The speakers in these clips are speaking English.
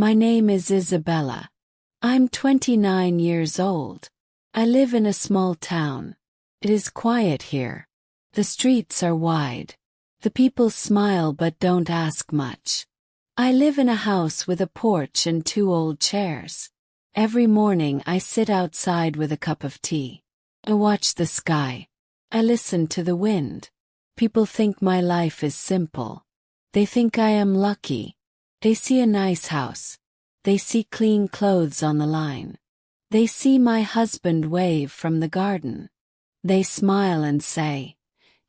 My name is Isabella. I'm 29 years old. I live in a small town. It is quiet here. The streets are wide. The people smile but don't ask much. I live in a house with a porch and 2 old chairs. Every morning I sit outside with a cup of tea. I watch the sky. I listen to the wind. People think my life is simple. They think I am lucky. They see a nice house. They see clean clothes on the line. They see my husband wave from the garden. They smile and say,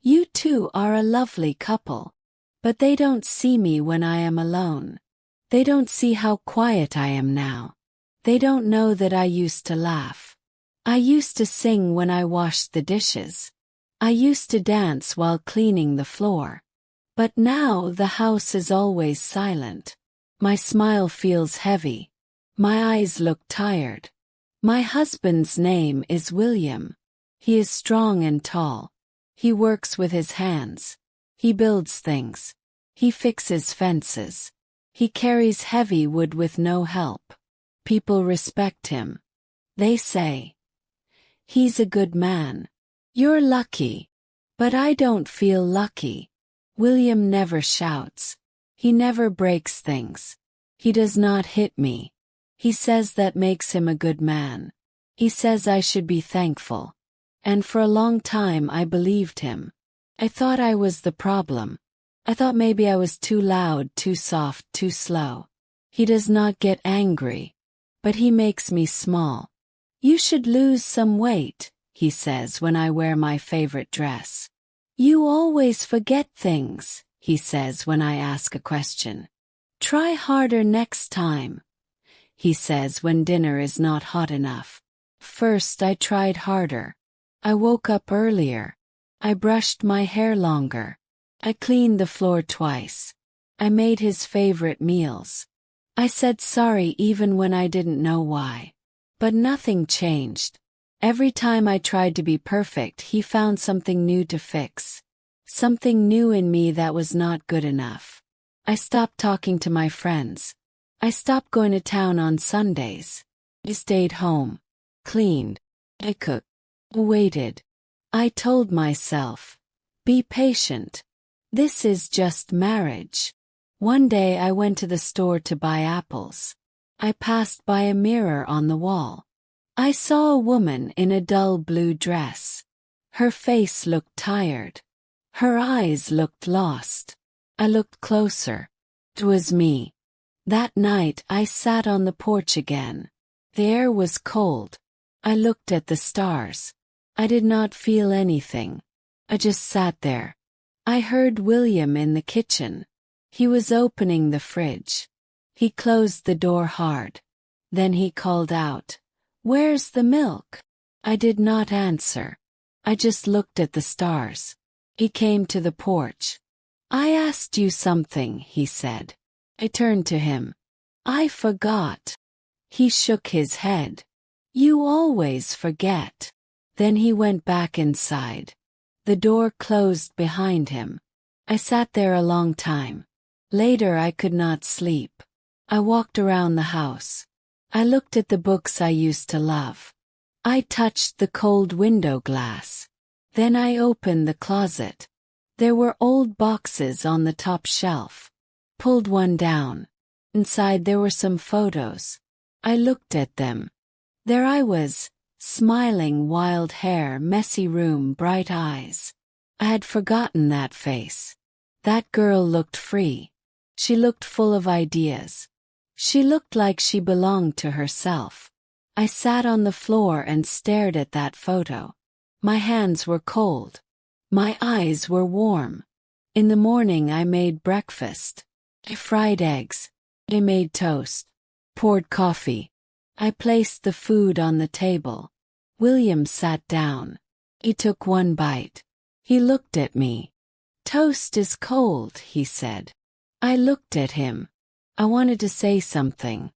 "You two are a lovely couple." But they don't see me when I am alone. They don't see how quiet I am now. They don't know that I used to laugh. I used to sing when I washed the dishes. I used to dance while cleaning the floor. But now the house is always silent. My smile feels heavy. My eyes look tired. My husband's name is William. He is strong and tall. He works with his hands. He builds things. He fixes fences. He carries heavy wood with no help. People respect him. They say, "He's a good man. You're lucky." But I don't feel lucky. William never shouts. He never breaks things. He does not hit me. He says that makes him a good man. He says I should be thankful. And for a long time I believed him. I thought I was the problem. I thought maybe I was too loud, too soft, too slow. He does not get angry, but he makes me small. "You should lose some weight," he says when I wear my favorite dress. "You always forget things," he says when I ask a question. "Try harder next time," he says when dinner is not hot enough. First I tried harder. I woke up earlier. I brushed my hair longer. I cleaned the floor twice. I made his favorite meals. I said sorry even when I didn't know why. But nothing changed. Every time I tried to be perfect, he found something new to fix. Something new in me that was not good enough. I stopped talking to my friends. I stopped going to town on Sundays. I stayed home. Cleaned. I cooked. Waited. I told myself, "Be patient. This is just marriage." One day I went to the store to buy apples. I passed by a mirror on the wall. I saw a woman in a dull blue dress. Her face looked tired. Her eyes looked lost. I looked closer. It was me. That night I sat on the porch again. The air was cold. I looked at the stars. I did not feel anything. I just sat there. I heard William in the kitchen. He was opening the fridge. He closed the door hard. Then he called out, "Where's the milk?" I did not answer. I just looked at the stars. He came to the porch. "I asked you something," he said. I turned to him. "I forgot." He shook his head. "You always forget." Then he went back inside. The door closed behind him. I sat there a long time. Later I could not sleep. I walked around the house. I looked at the books I used to love. I touched the cold window glass. Then I opened the closet. There were old boxes on the top shelf. Pulled one down. Inside there were some photos. I looked at them. There I was, smiling, wild hair, messy room, bright eyes. I had forgotten that face. That girl looked free. She looked full of ideas. She looked like she belonged to herself. I sat on the floor and stared at that photo. My hands were cold. My eyes were warm. In the morning I made breakfast. I fried eggs. I made toast. Poured coffee. I placed the food on the table. William sat down. He took one bite. He looked at me. "Toast is cold," he said. I looked at him. I wanted to say something,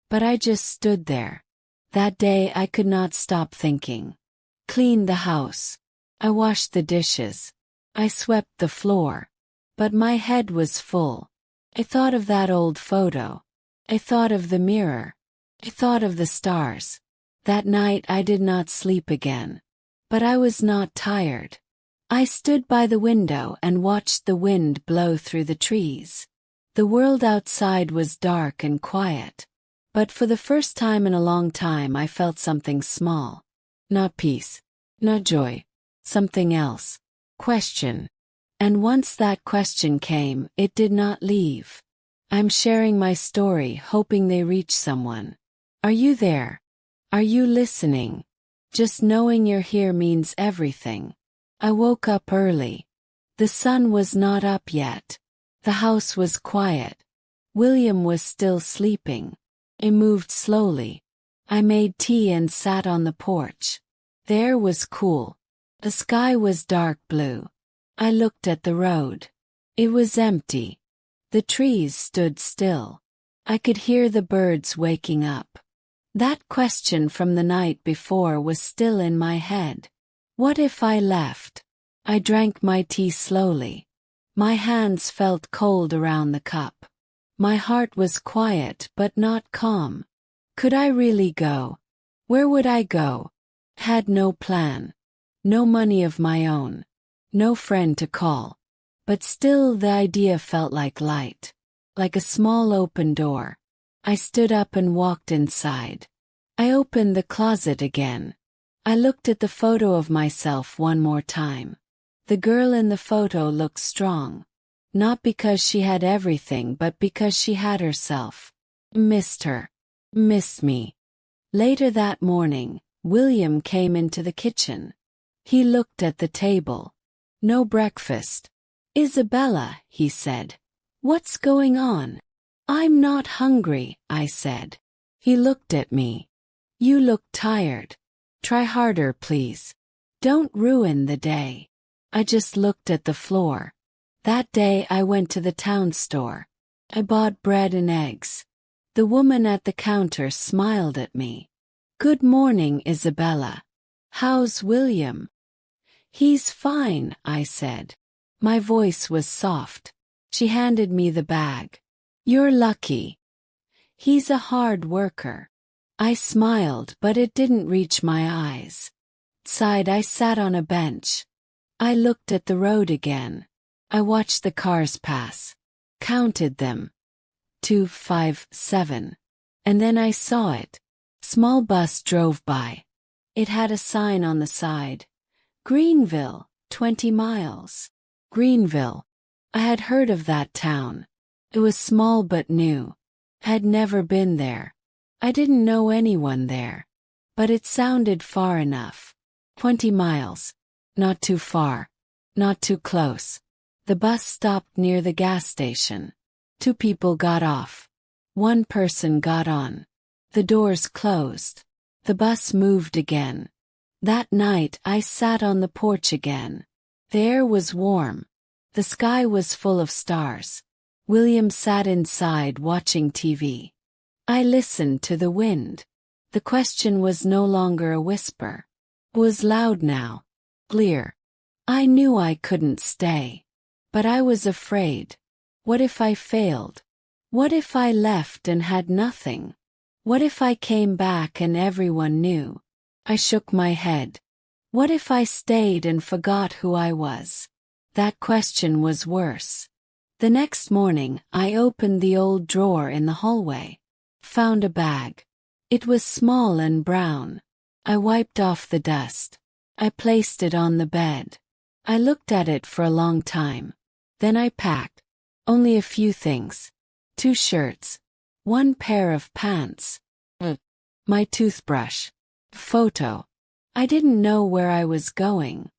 but I just stood there. That day I could not stop thinking. Cleaned the house. I washed the dishes. I swept the floor. But my head was full. I thought of that old photo. I thought of the mirror. I thought of the stars. That night I did not sleep again. But I was not tired. I stood by the window and watched the wind blow through the trees. The world outside was dark and quiet. But for the first time in a long time I felt something small. Not peace. Not joy. Something else. Question. And once that question came, it did not leave. I'm sharing my story, hoping they reach someone. Are you there? Are you listening? Just knowing you're here means everything. I woke up early. The sun was not up yet. The house was quiet. William was still sleeping. I moved slowly. I made tea and sat on the porch. The air was cool. The sky was dark blue. I looked at the road. It was empty. The trees stood still. I could hear the birds waking up. That question from the night before was still in my head. What if I left? I drank my tea slowly. My hands felt cold around the cup. My heart was quiet but not calm. Could I really go? Where would I go? Had no plan. No money of my own. No friend to call. But still the idea felt like light. Like a small open door. I stood up and walked inside. I opened the closet again. I looked at the photo of myself one more time. The girl in the photo looked strong. Not because she had everything but because she had herself. Missed her. Missed me. Later that morning, William came into the kitchen. He looked at the table. No breakfast. Isabella, he said. What's going on? I'm not hungry, I said. He looked at me. You look tired. Try harder, please. Don't ruin the day. I just looked at the floor. That day I went to the town store. I bought bread and eggs. The woman at the counter smiled at me. Good morning, Isabella. How's William? He's fine, I said. My voice was soft. She handed me the bag. You're lucky. He's a hard worker. I smiled, but it didn't reach my eyes. Outside I sat on a bench. I looked at the road again. I watched the cars pass. Counted them. 2, 5, 7. And then I saw it. Small bus drove by. It had a sign on the side. Greenville, 20 miles. Greenville. I had heard of that town. It was small but new. Had never been there. I didn't know anyone there. But it sounded far enough. 20 miles. Not too far. Not too close. The bus stopped near the gas station. 2 people got off. 1 person got on. The doors closed. The bus moved again. That night I sat on the porch again. The air was warm. The sky was full of stars. William sat inside watching TV. I listened to the wind. The question was no longer a whisper. It was loud now. Clear. I knew I couldn't stay. But I was afraid. What if I failed? What if I left and had nothing? What if I came back and everyone knew? I shook my head. What if I stayed and forgot who I was? That question was worse. The next morning, I opened the old drawer in the hallway. Found a bag. It was small and brown. I wiped off the dust. I placed it on the bed. I looked at it for a long time. Then I packed. Only a few things. 2 shirts. 1 pair of pants. My toothbrush. Photo. I didn't know where I was going.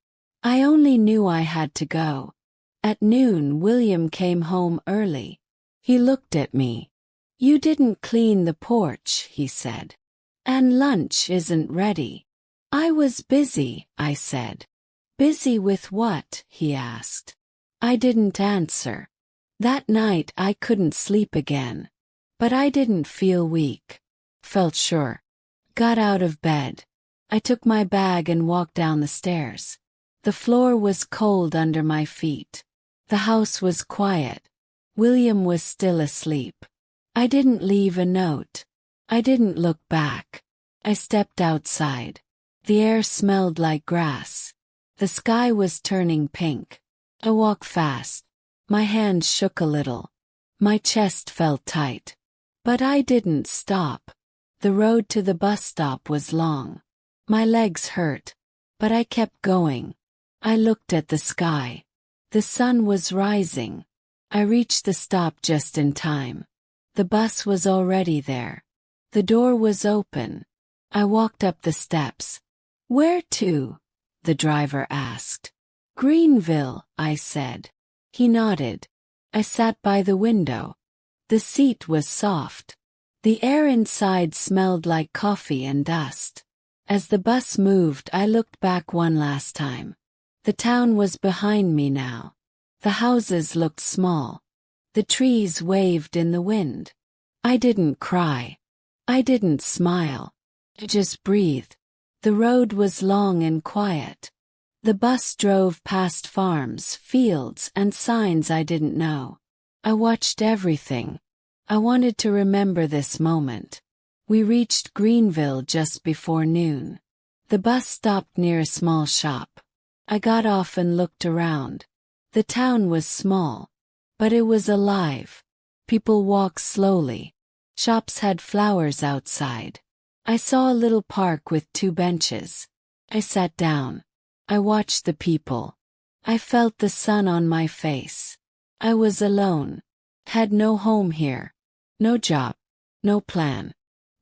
I only knew I had to go. At noon, William came home early. He looked at me. You didn't clean the porch, he said. And lunch isn't ready. I was busy, I said. Busy with what? He asked. I didn't answer. That night I couldn't sleep again. But I didn't feel weak. Felt sure. Got out of bed. I took my bag and walked down the stairs. The floor was cold under my feet. The house was quiet. William was still asleep. I didn't leave a note. I didn't look back. I stepped outside. The air smelled like grass. The sky was turning pink. I walked fast. My hands shook a little. My chest felt tight. But I didn't stop. The road to the bus stop was long. My legs hurt. But I kept going. I looked at the sky. The sun was rising. I reached the stop just in time. The bus was already there. The door was open. I walked up the steps. "Where to?" the driver asked. "Greenville," I said. He nodded. I sat by the window. The seat was soft. The air inside smelled like coffee and dust. As the bus moved, I looked back one last time. The town was behind me now. The houses looked small. The trees waved in the wind. I didn't cry. I didn't smile. I just breathed. The road was long and quiet. The bus drove past farms, fields, and signs I didn't know. I watched everything. I wanted to remember this moment. We reached Greenville just before noon. The bus stopped near a small shop. I got off and looked around. The town was small, but it was alive. People walked slowly. Shops had flowers outside. I saw a little park with 2 benches. I sat down. I watched the people. I felt the sun on my face. I was alone. Had no home here. No job. No plan.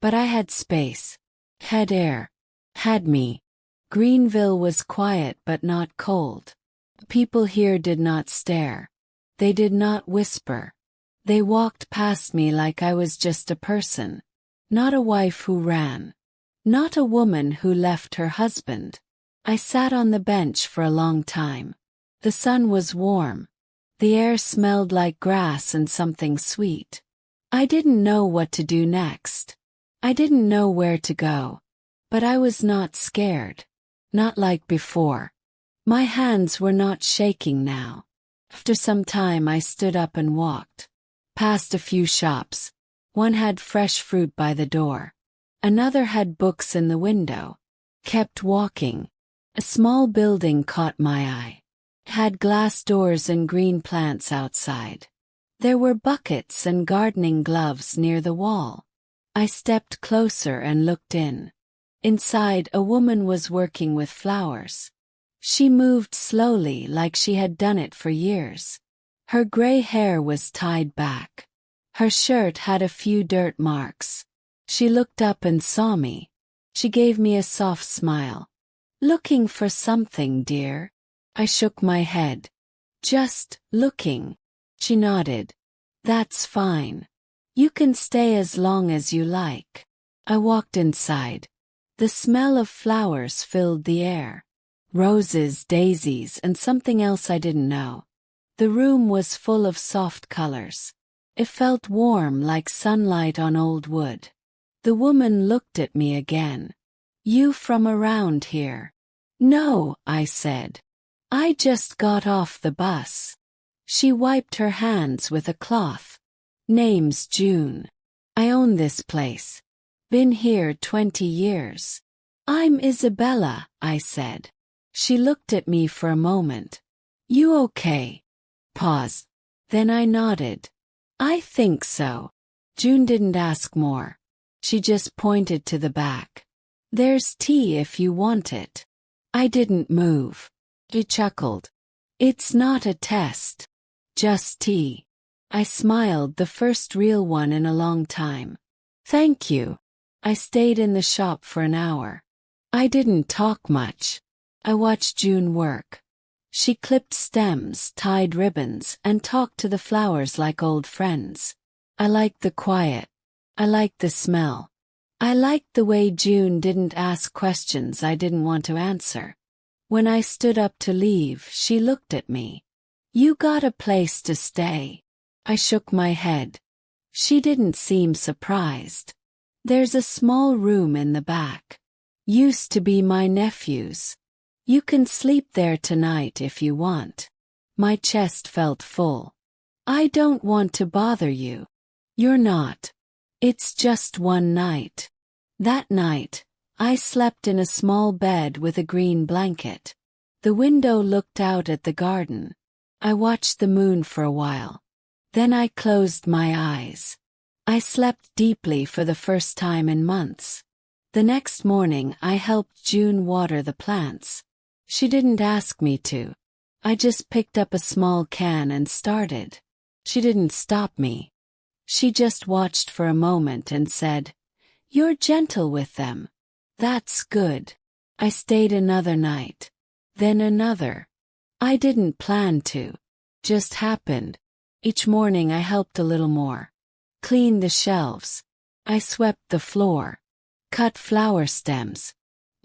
But I had space. Had air. Had me. Greenville was quiet but not cold. People here did not stare. They did not whisper. They walked past me like I was just a person. Not a wife who ran. Not a woman who left her husband. I sat on the bench for a long time. The sun was warm. The air smelled like grass and something sweet. I didn't know what to do next. I didn't know where to go. But I was not scared. Not like before. My hands were not shaking now. After some time I stood up and walked. Past a few shops. One had fresh fruit by the door. Another had books in the window. Kept walking. A small building caught my eye. It had glass doors and green plants outside. There were buckets and gardening gloves near the wall. I stepped closer and looked in. Inside, a woman was working with flowers. She moved slowly like she had done it for years. Her gray hair was tied back. Her shirt had a few dirt marks. She looked up and saw me. She gave me a soft smile. "Looking for something, dear?" I shook my head. "Just looking." She nodded. "That's fine. You can stay as long as you like." I walked inside. The smell of flowers filled the air. Roses, daisies, and something else I didn't know. The room was full of soft colors. It felt warm like sunlight on old wood. The woman looked at me again. "You from around here?" "No," I said. "I just got off the bus." She wiped her hands with a cloth. "Name's June. I own this place. Been here 20 years. I'm Isabella," I said. She looked at me for a moment. "You okay?" Pause. Then I nodded. "I think so." June didn't ask more. She just pointed to the back. "There's tea if you want it." I didn't move. She chuckled. "It's not a test. Just tea." I smiled, the first real one in a long time. "Thank you." I stayed in the shop for an hour. I didn't talk much. I watched June work. She clipped stems, tied ribbons, and talked to the flowers like old friends. I liked the quiet. I liked the smell. I liked the way June didn't ask questions I didn't want to answer. When I stood up to leave, she looked at me. "You got a place to stay." I shook my head. She didn't seem surprised. "There's a small room in the back. Used to be my nephew's. You can sleep there tonight if you want." My chest felt full. "I don't want to bother you." You're not. It's just one night. That night, I slept in a small bed with a green blanket. The window looked out at the garden. I watched the moon for a while. Then I closed my eyes. I slept deeply for the first time in months. The next morning I helped June water the plants. She didn't ask me to. I just picked up a small can and started. She didn't stop me. She just watched for a moment and said, "You're gentle with them. That's good." I stayed another night. Then another. I didn't plan to. Just happened. Each morning I helped a little more. Cleaned the shelves. I swept the floor. Cut flower stems.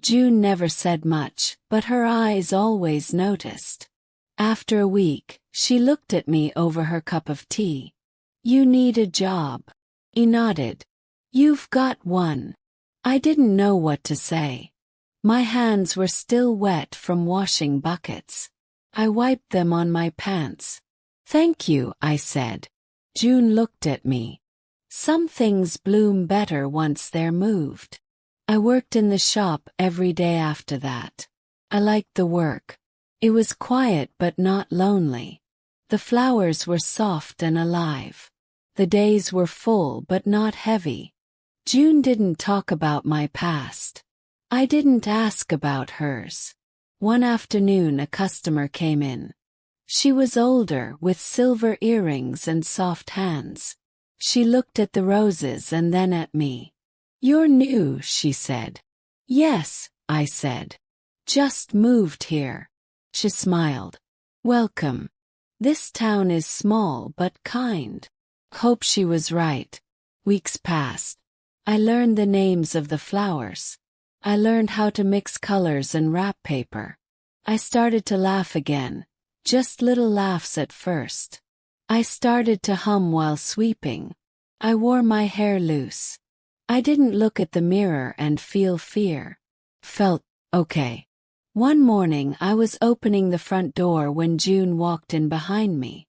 June never said much, but her eyes always noticed. After a week, she looked at me over her cup of tea. "You need a job." I nodded. "You've got one." I didn't know what to say. My hands were still wet from washing buckets. I wiped them on my pants. "Thank you," I said. June looked at me. Some things bloom better once they're moved. I worked in the shop every day after that. I liked the work. It was quiet but not lonely. The flowers were soft and alive. The days were full but not heavy. June didn't talk about my past. I didn't ask about hers. One afternoon a customer came in. She was older, with silver earrings and soft hands. She looked at the roses and then at me. "You're new," she said. "Yes," I said. "Just moved here." She smiled. "Welcome. This town is small but kind." Hope she was right. Weeks passed. I learned the names of the flowers. I learned how to mix colors and wrap paper. I started to laugh again, just little laughs at first. I started to hum while sweeping. I wore my hair loose. I didn't look at the mirror and feel fear. Felt okay. One morning I was opening the front door when June walked in behind me.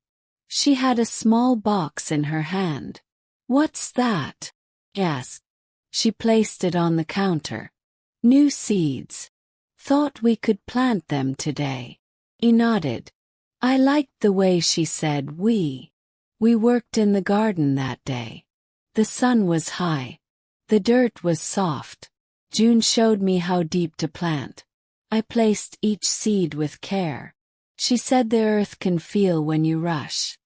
She had a small box in her hand. "What's that?" I asked. She placed it on the counter. "New seeds. Thought we could plant them today." I nodded. I liked the way she said we. We worked in the garden that day. The sun was high. The dirt was soft. June showed me how deep to plant. I placed each seed with care. She said the earth can feel when you rush.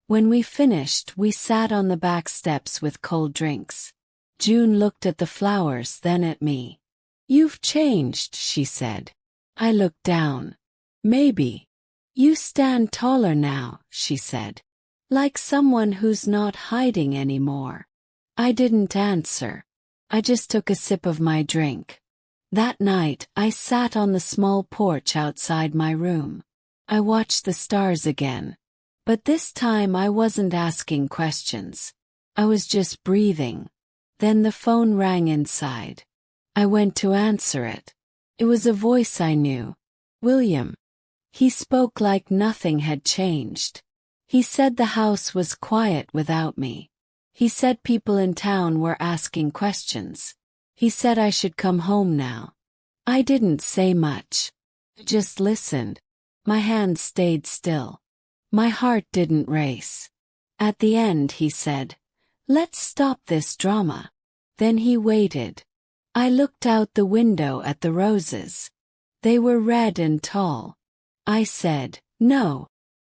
When we finished, we sat on the back steps with cold drinks. June looked at the flowers, then at me. "You've changed," she said. I looked down. "Maybe. You stand taller now," she said. "Like someone who's not hiding anymore." I didn't answer. I just took a sip of my drink. That night, I sat on the small porch outside my room. I watched the stars again. But this time I wasn't asking questions. I was just breathing. Then the phone rang inside. I went to answer it. It was a voice I knew. William. He spoke like nothing had changed. He said the house was quiet without me. He said people in town were asking questions. He said I should come home now. I didn't say much. Just listened. My hands stayed still. My heart didn't race. At the end he said, "Let's stop this drama." Then he waited. I looked out the window at the roses. They were red and tall. I said, "No."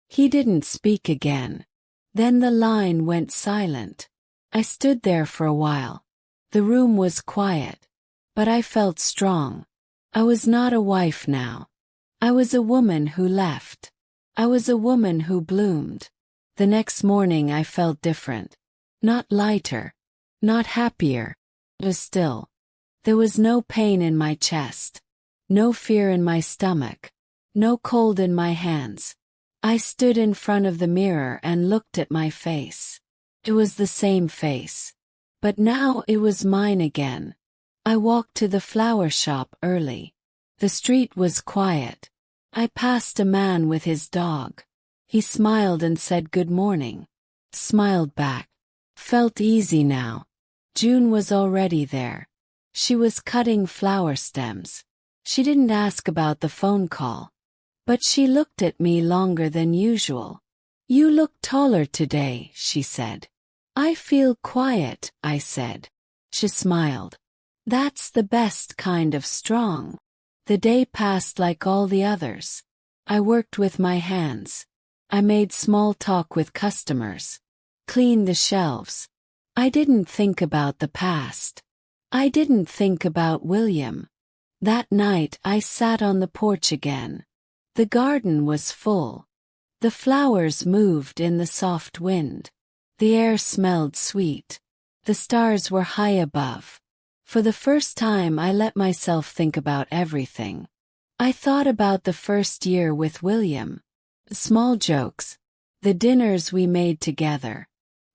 He didn't speak again. Then the line went silent. I stood there for a while. The room was quiet. But I felt strong. I was not a wife now. I was a woman who left. I was a woman who bloomed. The next morning I felt different. Not lighter. Not happier. But still. There was no pain in my chest. No fear in my stomach. No cold in my hands. I stood in front of the mirror and looked at my face. It was the same face. But now it was mine again. I walked to the flower shop early. The street was quiet. I passed a man with his dog. He smiled and said good morning. Smiled back. felt easy now. June was already there. She was cutting flower stems. She didn't ask about the phone call. But she looked at me longer than usual. "You look taller today," she said. "I feel quiet," I said. She smiled. "That's the best kind of strong." The day passed like all the others. I worked with my hands. I made small talk with customers. Cleaned the shelves. I didn't think about the past. I didn't think about William. That night I sat on the porch again. The garden was full. The flowers moved in the soft wind. The air smelled sweet. The stars were high above. For the first time I let myself think about everything. I thought about the first year with William. The small jokes. The dinners we made together.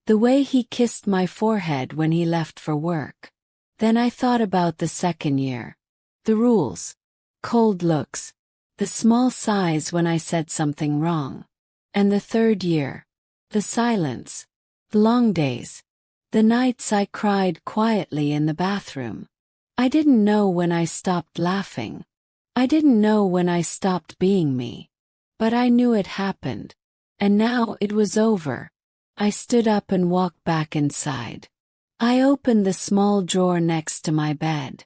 The way he kissed my forehead when he left for work. Then I thought about the second year. The rules. Cold looks. The small sighs when I said something wrong. And the third year. The silence. The long days. The nights I cried quietly in the bathroom. I didn't know when I stopped laughing. I didn't know when I stopped being me. But I knew it happened. And now it was over. I stood up and walked back inside. I opened the small drawer next to my bed.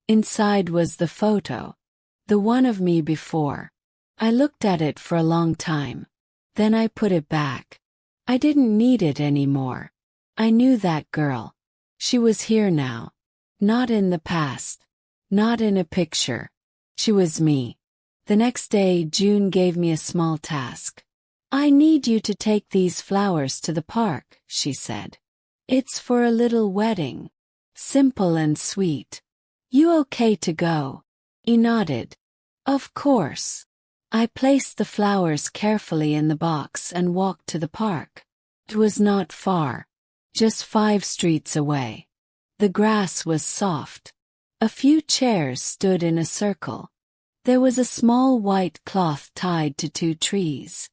Inside was the photo. The one of me before. I looked at it for a long time. Then I put it back. I didn't need it anymore. I knew that girl. She was here now. Not in the past. Not in a picture. She was me. The next day June gave me a small task. "I need you to take these flowers to the park," she said. "It's for a little wedding. Simple and sweet. You okay to go?" He nodded. "Of course." I placed the flowers carefully in the box and walked to the park. It was not far. Just 5 streets away. The grass was soft. A few chairs stood in a circle. There was a small white cloth tied to 2 trees.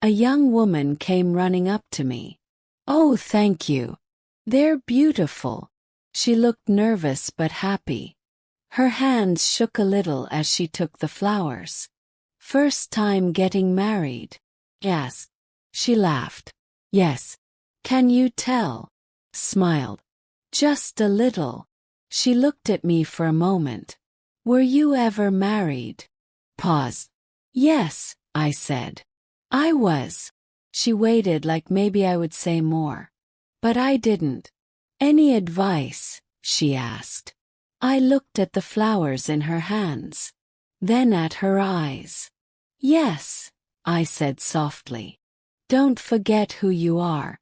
A young woman came running up to me. "Oh, thank you. They're beautiful." She looked nervous but happy. Her hands shook a little as she took the flowers. "First time getting married?" "Yes." She laughed. "Yes. Can you tell?" Smiled. "Just a little." She looked at me for a moment. "Were you ever married?" Pause. "Yes," I said. "I was." She waited like maybe I would say more. But I didn't. "Any advice?" she asked. I looked at the flowers in her hands. Then at her eyes. "Yes," I said softly. "Don't forget who you are.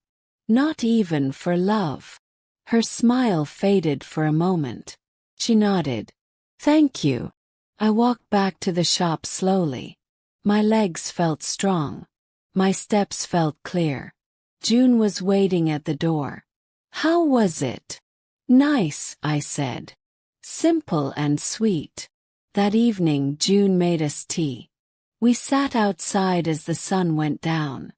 Not even for love." Her smile faded for a moment. She nodded. "Thank you." I walked back to the shop slowly. My legs felt strong. My steps felt clear. June was waiting at the door. "How was it?" "Nice," I said. "Simple and sweet." That evening June made us tea. We sat outside as the sun went down.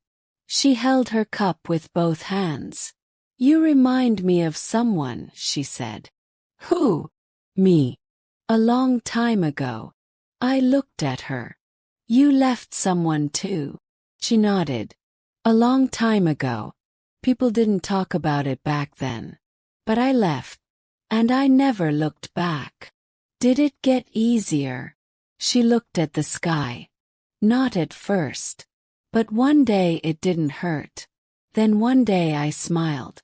She held her cup with both hands. "You remind me of someone," she said. "Who?" "Me. A long time ago." I looked at her. "You left someone too." She nodded. "A long time ago. People didn't talk about it back then. But I left. And I never looked back." "Did it get easier?" She looked at the sky. "Not at first. But one day it didn't hurt. Then one day I smiled.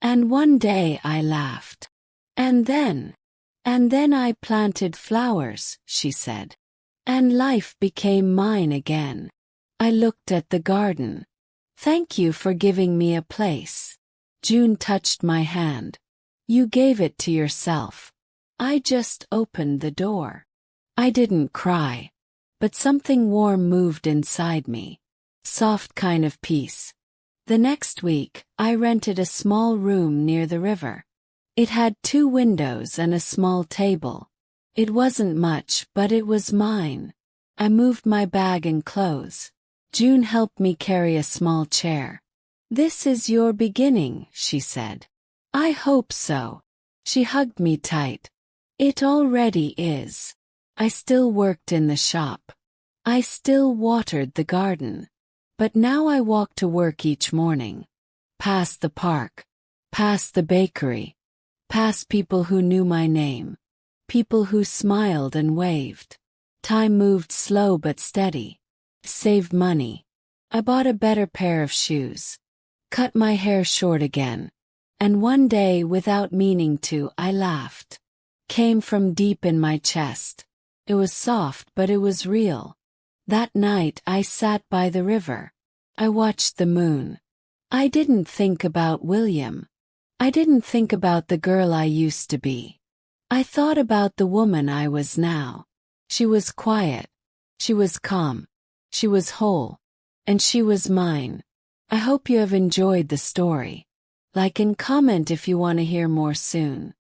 And one day I laughed. And then I planted flowers," she said. "And life became mine again." I looked at the garden. "Thank you for giving me a place." June touched my hand. "You gave it to yourself. I just opened the door." I didn't cry. But something warm moved inside me. Soft kind of peace. The next week, I rented a small room near the river. It had 2 windows and a small table. It wasn't much, but it was mine. I moved my bag and clothes. June helped me carry a small chair. "This is your beginning," she said. "I hope so." She hugged me tight. "It already is." I still worked in the shop. I still watered the garden. But now I walk to work each morning. Past the park. Past the bakery. Past people who knew my name. People who smiled and waved. Time moved slow but steady. Saved money. I bought a better pair of shoes. Cut my hair short again. And one day, without meaning to, I laughed. Came from deep in my chest. It was soft, but it was real. That night I sat by the river. I watched the moon. I didn't think about William. I didn't think about the girl I used to be. I thought about the woman I was now. She was quiet. She was calm. She was whole. And she was mine. I hope you have enjoyed the story. Like and comment if you want to hear more soon.